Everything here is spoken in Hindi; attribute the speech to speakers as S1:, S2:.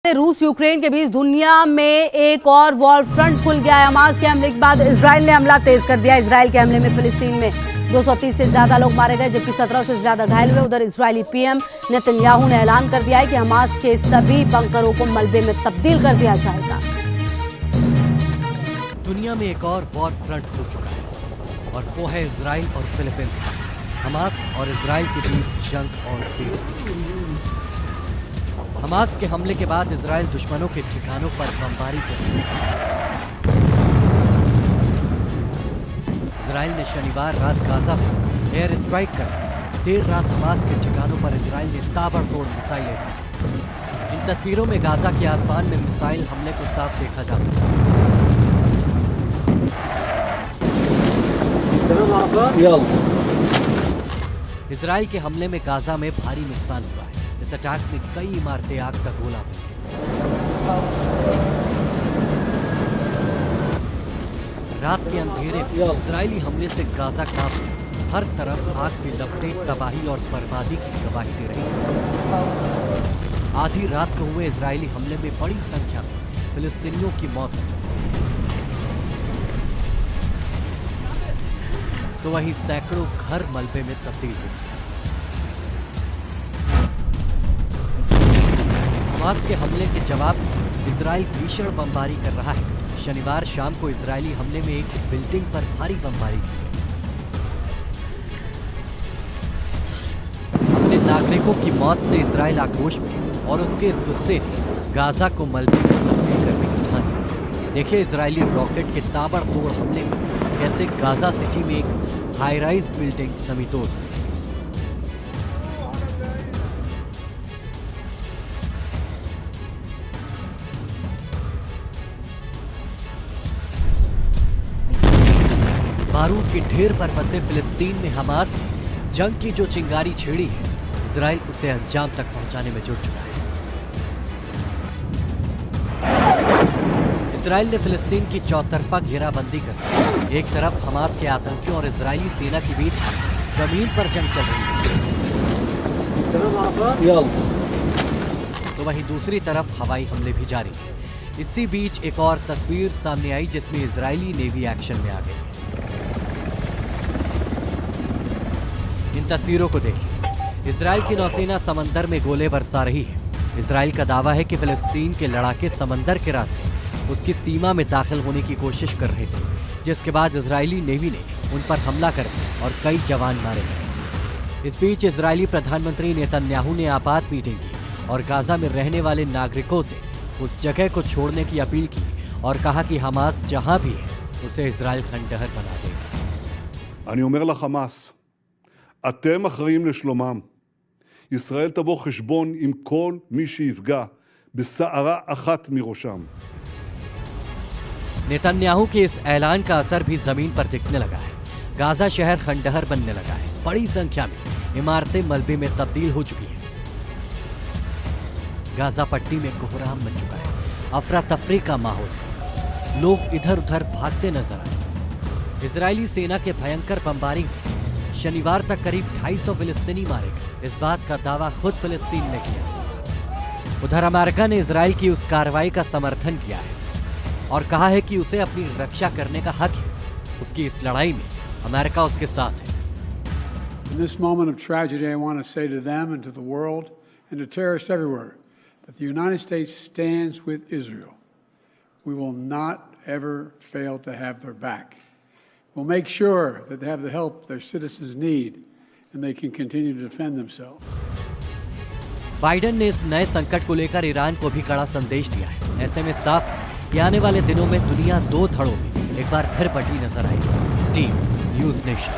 S1: रूस यूक्रेन के बीच दुनिया में एक और वॉर फ्रंट खुल गया है। हमास के हमले के बाद इजराइल ने हमला तेज कर दिया। इजराइल के हमले में फिलिस्तीन में 230 से ज्यादा लोग मारे गए, जबकि 17 से ज्यादा घायल हुए। उधर इजरायली पीएम नेतन्याहू ने ऐलान कर दिया है कि हमास के सभी बंकरों को मलबे में तब्दील कर दिया जाएगा।
S2: दुनिया में एक और वॉर फ्रंट खुल चुका है और वो है इजराइल और फिलीपींस का। हमास और इजराइल के बीच जंग और तेज हो चुकी है। हमास के हमले के बाद इजराइल दुश्मनों के ठिकानों पर बमबारी कर रही है। इजराइल ने शनिवार रात गाजा पर एयर स्ट्राइक कर देर रात हमास के ठिकानों पर इजराइल ने ताबड़तोड़ मिसाइलें दी। इन तस्वीरों में गाजा के आसमान में मिसाइल हमले को साफ देखा जा सकता है। इजराइल के हमले में गाजा में भारी नुकसान हुआ है। इस अटैक में कई इमारतें आग का गोला बन गई। रात के अंधेरे में इजरायली हमले से गाजा कांप गया। हर तरफ आग की लपटें तबाही और बर्बादी की गवाही दे रही है। आधी रात को हुए इजरायली हमले में बड़ी संख्या में फिलिस्तीनियों की मौत हुई, तो वहीं सैकड़ों घर मलबे में तब्दील हुए। हमास के हमले के जवाब में इजराइल भीषण बमबारी कर रहा है। शनिवार शाम को इजरायली हमले में एक बिल्डिंग पर भारी बमबारी की। अपने नागरिकों की मौत से इजराइल आक्रोश में और उसके इस गुस्से ने गाजा को मलबे में तब्दील करने की ठानी। देखिए इजरायली रॉकेट के ताबड़तोड़ हमले में कैसे गाजा सिटी में एक हाई राइज बिल्डिंग समीतोड़ हुई। बारूद के ढेर पर बसे फिलिस्तीन में हमास जंग की जो चिंगारी छेड़ी है, इजराइल उसे अंजाम तक पहुंचाने में जुट चुका है। इजराइल ने फिलिस्तीन की चौतरफा घेराबंदी कर दी। एक तरफ हमास के आतंकियों और इजरायली सेना के बीच जमीन पर जंग चल रही है, तो वहीं दूसरी तरफ हवाई हमले भी जारी हैं। इसी बीच एक और तस्वीर सामने आई जिसमें इजरायली नेवी एक्शन में आ गई। इन तस्वीरों को देखिए। इजराइल की नौसेना समंदर में गोले बरसा रही है। इजराइल का दावा है कि फिलिस्तीन के लड़ाके समंदर के रास्ते उसकी सीमा में दाखिल होने की कोशिश कर रहे थे, जिसके बाद इजरायली नेवी ने उन पर हमला कर दिया और कई जवान मारे गए। इस बीच इजरायली प्रधानमंत्री नेतन्याहू ने आपात मीटिंग की और गाजा में रहने वाले नागरिकों से उस जगह को छोड़ने की अपील की और कहा कि हमास जहां भी है उसे इजराइल खंडहर बना देगा।
S3: אני אומר לחמאס, אתם אחראים לשלומם. ישראל תבוא חשבון עם כל מי שיפגע בשערה אחת מראשם.
S2: नेतन्याहू के इस ऐलान का असर भी जमीन पर दिखने लगा है। गाजा शहर खंडहर बनने लगा है। बड़ी संख्या में इमारतें मलबे में तब्दील हो चुकी हैं। गाजा पट्टी में कोहराम मच चुका है। अफरा तफरी का माहौल है। लोग इधर उधर भागते नजर आए। इजरायली सेना के भयंकर बमबारी में शनिवार तक करीब 250 फिलिस्तीनी मारे गए। इस बात का दावा खुद फिलिस्तीन ने किया। उधर अमेरिका ने इजराइल की उस कार्रवाई का समर्थन किया है और कहा है कि उसे अपनी रक्षा करने का हक है। उसकी इस लड़ाई में अमेरिका उसके साथ है।
S4: In this moment of tragedy, I want to say to them and to the world and to terrorists everywhere that the United States stands with Israel. We will not ever fail to have their back. We'll make sure that they have the help their citizens need and they can continue to defend themselves.
S2: Biden ने इस नए संकट को लेकर ईरान को भी कड़ा संदेश दिया है। ऐसे में साफ है कि आने वाले दिनों में दुनिया दो धड़ों में एक बार फिर बटी नजर आएगी। Team news nation.